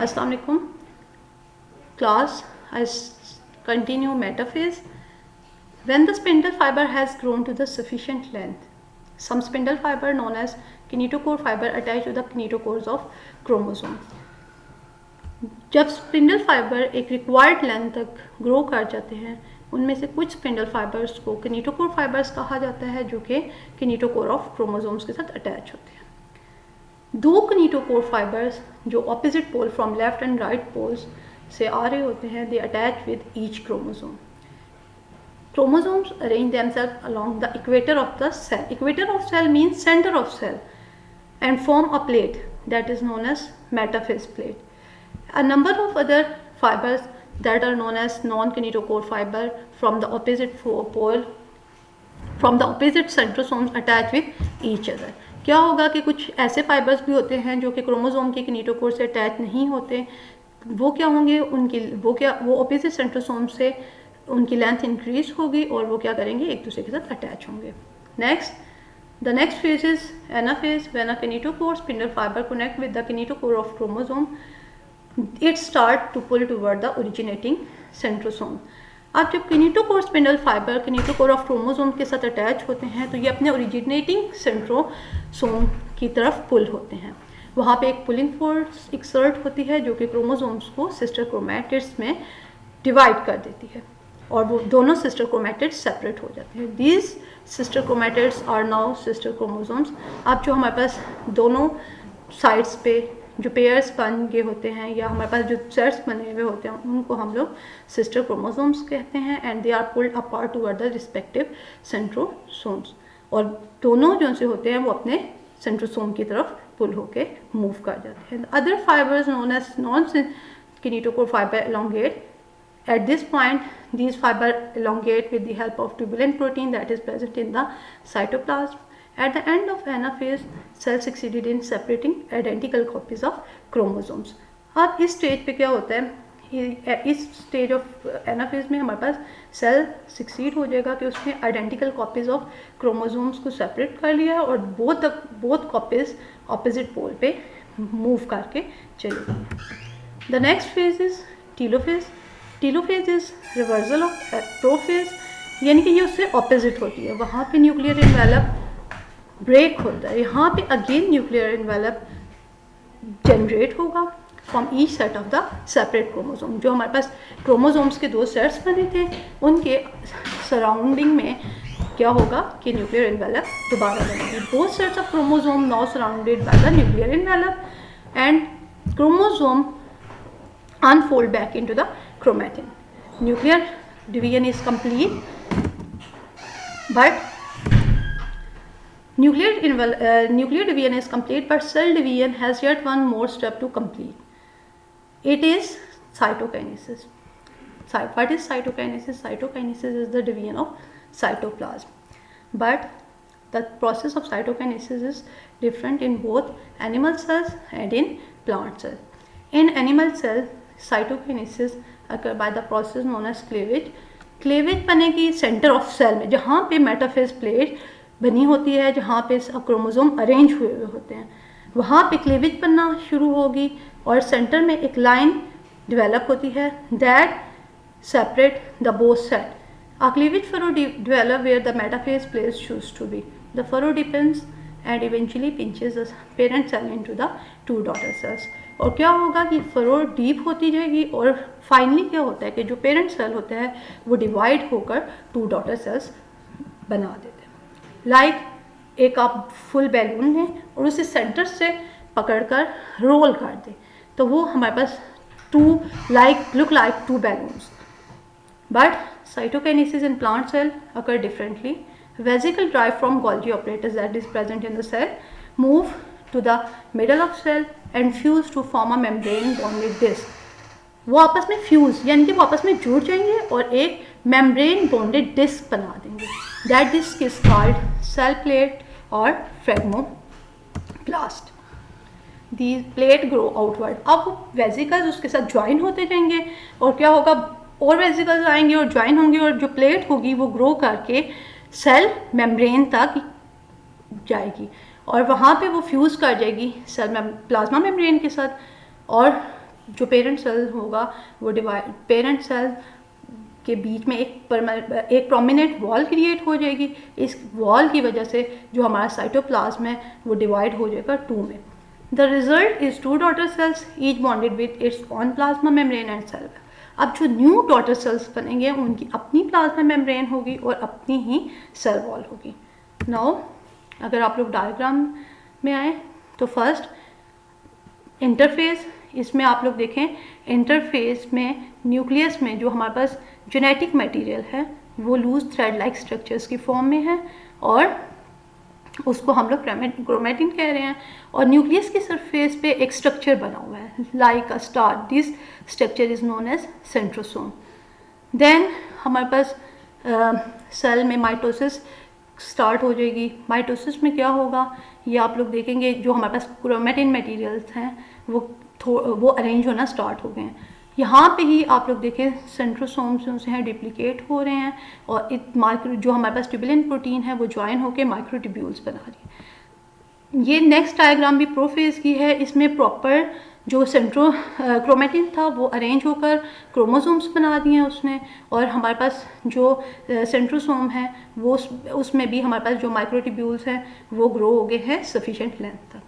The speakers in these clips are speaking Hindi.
अस्सलाम वालेकुम class. I continue metaphase. When the spindle fiber has grown to the sufficient length, some spindle fiber known as kinetochore fiber attach to the kinetochores of chromosome. जब स्पिंडल फाइबर एक रिक्वायर्ड लेंथ तक ग्रो कर जाते हैं, उनमें से कुछ स्पिंडल फाइबर्स को किनेटोकोर फाइबर्स कहा जाता है, जो कि किनेटोकोर ऑफ क्रोमोसोम्स के साथ अटैच होते हैं. दो किनेटोकोर फाइबर्स जो opposite pole from left and right poles से आ रहे होते हैं, they attach with each chromosome. Chromosomes arrange themselves along the equator of the cell. Equator of cell means center of cell, and form a plate that is known as metaphase plate. A number of other fibers that are known as non-kinetochore fiber from the opposite pole, from the opposite centrosomes attach with each other. क्या होगा कि कुछ ऐसे फाइबर्स भी होते हैं जो कि क्रोमोसोम के किनेटोकोर से अटैच नहीं होते. वो क्या होंगे, उनकी वो ऑपोजिट सेंट्रोसोम से उनकी लेंथ इंक्रीज होगी और वो क्या करेंगे, एक दूसरे के साथ अटैच होंगे. The next phase is anaphase. When a kinetochore spindle fibre connect with the kinetochore of chromosome, it start to pull toward the originating centrosome. अब जब kinetochore spindle fibre kinetochore of chromosome के साथ अटैच होते हैं, तो ये अपने ओरिजिनेटिंग सेंट्रोसोम की तरफ पुल होते हैं. वहाँ पे एक पुलिंग फोर्स एक्सर्ट होती है जो कि क्रोमोसोम्स को सिस्टर क्रोमैटिड्स में डिवाइड कर देती है और वो दोनों सिस्टर क्रोमैटिड्स सेपरेट हो जाते हैं. These sister chromatids are now sister chromosomes. अब जो हमारे पास दोनों साइड्स पे जो पेयर्स बन गए होते हैं या हमारे पास जो सेट्स बने हुए होते हैं, उनको हम लोग सिस्टर क्रोमोसोम्स कहते हैं. And they are pulled apart toward the respective centrosomes. और दोनों जो से होते हैं वो अपने सेंट्रोसोम की तरफ पुल होके मूव कर जाते हैं. Other fibres known as non kinetochore fibre elongate. At this point, these fibers elongate with the help of tubulin protein that is present in the cytoplasm. At the end of anaphase, cell succeeded in separating identical copies of chromosomes. अब इस स्टेज पे क्या होता है, इस स्टेज ऑफ एनाफेज में हमारे पास सेल सक्सीड हो जाएगा कि उसने आइडेंटिकल कॉपीज़ ऑफ क्रोमोसोम्स को सेपरेट कर लिया और बोथ कॉपीज़ ऑपोजिट पोल पे मूव करके चली गई. The next phase is telophase. Telophase is reversal of prophase, यानी कि ये उससे ऑपोजिट होती है. वहाँ पे न्यूक्लियर इन्वेलप ब्रेक होता है, यहाँ पे अगेन न्यूक्लियर इन्वेलप जनरेट होगा from each set of the separate chromosome. जो हमारे पास क्रोमोसोम्स के दो सेट्स बने थे, उनके सराउंडिंग में क्या होगा कि न्यूक्लियर इन्वेलप दोबारा बनेगी. Both sets of chromosome now surrounded by the nuclear envelope and chromosome unfold back into the chromatin. Nuclear division is complete, but nuclear division is complete, but cell division has yet one more step to complete. It is cytokinesis. What is cytokinesis? Cytokinesis is the division of cytoplasm, but the process of cytokinesis is different in both animal cells and in plant cells. In animal cells, cytokinesis occur by the process known as cleavage. Cleavage बनेगी सेंटर ऑफ सेल में, जहाँ पे मेटाफेज प्लेट बनी होती है, जहाँ पे क्रोमोसोम अरेंज हुए हुए होते हैं, वहाँ पे क्लीवेज बनना शुरू होगी और सेंटर में एक लाइन डेवलप होती है that separate the both set. A cleavage furrow develop where the metaphase place choose to be. The furrow deepens and eventually pinches the parent cell into the two daughter cells. और क्या होगा कि फरो डीप होती जाएगी और फाइनली क्या होता है कि जो पेरेंट सेल होता है वो डिवाइड होकर टू डॉटर सेल्स बना देते हैं. लाइक एक आप फुल बैलून लें और उसे सेंटर से पकड़कर रोल कर दें, तो वो हमारे पास look like two balloons. But cytokinesis in plant cell occur differently. Vesicle derived from Golgi apparatus that is present in the cell move to the middle of cell and fuse to form a membrane bonded disc. वो आपस में फ्यूज यानी कि वो आपस में जुड़ जाएंगे और एक मेम्ब्रेन बॉन्डेड डिस्क बना देंगे. That disc is called cell plate और phragmoplast. The plate grow outward. अब वेसिकल्स उसके साथ ज्वाइन होते जाएंगे और क्या होगा, और वेसिकल्स आएंगे और ज्वाइन होंगे और जो प्लेट होगी वो ग्रो करके सेल मेम्ब्रेन तक जाएगी और वहाँ पे वो फ्यूज़ कर जाएगी सेल में प्लाज्मा मेम्ब्रेन के साथ और जो पेरेंट सेल होगा वो पेरेंट सेल के बीच में एक प्रोमिनेंट वॉल क्रिएट हो जाएगी। इस वॉल की वजह से जो हमारा साइटोप्लाज्म है वो डिवाइड हो जाएगा 2 में। The result is 2 daughter cells each bonded with its own plasma membrane and cell. अब जो न्यू डॉटर सेल्स बनेंगे उनकी अपनी प्लाज्मा मेम्ब्रेन होगी और अपनी ही सेल वॉल होगी। नाउ अगर आप लोग डायग्राम में आए तो फर्स्ट इंटरफेस, इसमें आप लोग देखें इंटरफेस में न्यूक्लियस में जो हमारे पास जेनेटिक मटेरियल है वो लूज थ्रेड लाइक स्ट्रक्चर्स की फॉर्म में है और उसको हम लोग क्रोमेटिन कह रहे हैं। और न्यूक्लियस की सरफेस पे एक स्ट्रक्चर बना हुआ है like a star, this structure is known as centrosome. Then हमारे पास सेल में माइटोसिस स्टार्ट हो जाएगी। माइटोसिस में क्या होगा ये आप लोग देखेंगे, जो हमारे पास क्रोमेटिन मटेरियल्स हैं वो अरेंज होना स्टार्ट हो गए हैं। यहाँ पे ही आप लोग देखें सेंट्रोसोम्स जो हैं डिप्लीकेट हो रहे हैं और जो हमारे पास ट्यूबुलिन प्रोटीन है वो ज्वाइन होकर माइक्रोट्यूब्यूल्स बना रही है। ये नेक्स्ट डायग्राम भी प्रोफेज की है। इसमें प्रॉपर जो क्रोमेटिन था वो अरेंज होकर क्रोमोसोम्स बना दिए हैं उसने, और हमारे पास जो सेंट्रोसोम है वो उसमें भी हमारे पास जो माइक्रोट्यूब्यूल्स हैं वो ग्रो हो गए हैं सफिशिएंट लेंथ तक।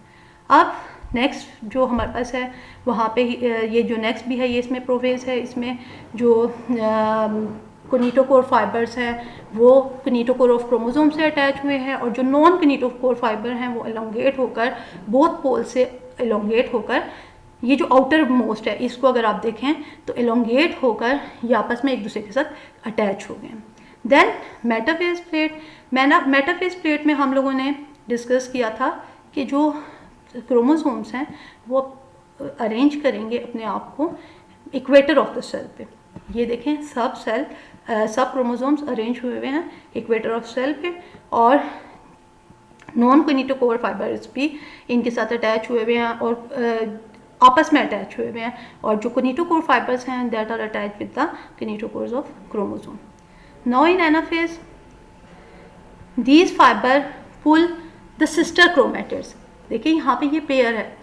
अब नेक्स्ट जो हमारे पास है वहाँ पे ये जो नेक्स्ट भी है ये इसमें प्रोफेज है। इसमें जो किनेटोकोर फाइबर्स हैं वो किनेटोकोर ऑफ क्रोमोसोम से अटैच हुए हैं और जो नॉन किनेटोकोर फाइबर हैं वो एलोंगेट होकर बोथ पोल से एलोंगेट होकर, ये जो आउटर मोस्ट है इसको अगर आप देखें तो एलोंगेट होकर ये आपस में एक दूसरे के साथ अटैच हो गए। Then metaphase plate, metaphase plate में हम लोगों ने डिस्कस किया था कि जो क्रोमोसोम्स हैं वो अरेंज करेंगे अपने आप को इक्वेटर ऑफ द सेल पे। ये देखें सब क्रोमोसोम्स अरेंज हुए हुए हैं इक्वेटर ऑफ सेल पे और नॉन किनेटोकोर फाइबर्स भी इनके साथ अटैच हुए हुए हैं और आपस में अटैच हुए हुए हैं, और जो किनेटोकोर फाइबर्स हैं that are attach with the kinetochores of chromosome. Now in anaphase these fibre pull the sister chromatids. देखिए यहाँ पे ये पेयर है,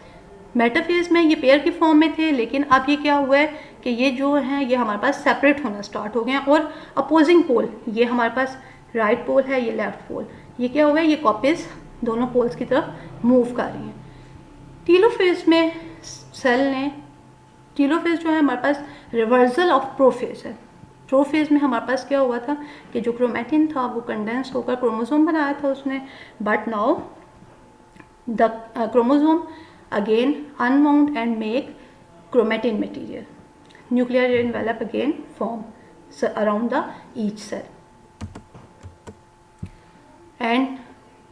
मेटाफेज में ये पेयर की फॉर्म में थे, लेकिन अब ये क्या हुआ है कि ये जो हैं ये हमारे पास सेपरेट होना स्टार्ट हो गए हैं और अपोजिंग पोल, ये हमारे पास राइट पोल है, ये लेफ्ट पोल, ये क्या हुआ है ये कॉपीज दोनों पोल्स की तरफ मूव कर रही हैं। टीलोफेज में सेल ने, टीलोफेज जो है हमारे पास रिवर्सल ऑफ प्रोफेज है। प्रोफेज में हमारे पास क्या हुआ था कि जो क्रोमेटिन था वो कंडेंस होकर क्रोमोसोम बनाया था उसने, but now the chromosome again unwound and make chromatin material. Nuclear envelope again form around the each cell, and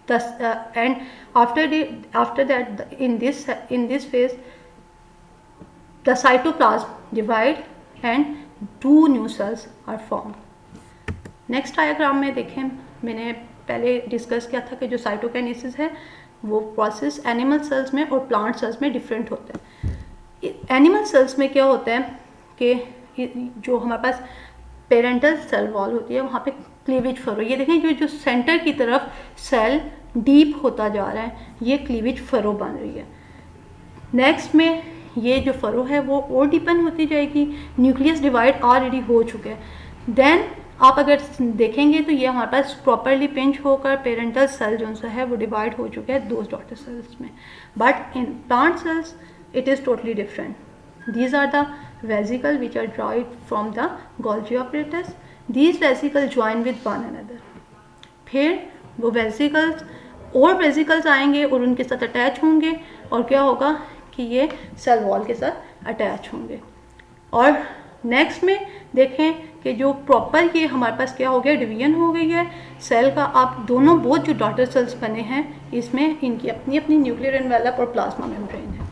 thus and after that in this phase the cytoplasm divide and 2 new cells are formed. Next diagram में देखें, मैंने पहले डिस्कस किया था कि जो साइटोकाइनेसिस है वो प्रोसेस एनिमल सेल्स में और प्लांट सेल्स में डिफरेंट होता है। एनिमल सेल्स में क्या होता है कि जो हमारे पास पेरेंटल सेल वॉल होती है वहाँ पे क्लीवेज फरो, ये देखें जो सेंटर की तरफ सेल डीप होता जा रहा है, ये क्लीवेज फरो बन रही है। नेक्स्ट में ये जो फरो है वो और डीपन होती जाएगी, न्यूक्लियस डिवाइड ऑलरेडी हो चुके हैं। देन आप अगर देखेंगे तो ये हमारे पास प्रॉपरली पिंच होकर पेरेंटल सेल जो सा है वो डिवाइड हो चुके हैं 2 डॉटर सेल्स में, but in plant cells it is totally different. These are the vesicle which are derived from the Golgi apparatus. These vesicle join with one another, फिर वो वेसिकल्स आएंगे और उनके साथ अटैच होंगे और क्या होगा कि ये सेल वॉल के साथ अटैच होंगे। और नेक्स्ट में देखें कि जो प्रॉपर ये हमारे पास क्या हो गया डिवीजन हो गई है सेल का। आप दोनों बोथ जो डॉटर सेल्स बने हैं इसमें इनकी अपनी अपनी न्यूक्लियर एनवेलप और प्लाज्मा मेम्ब्रेन है।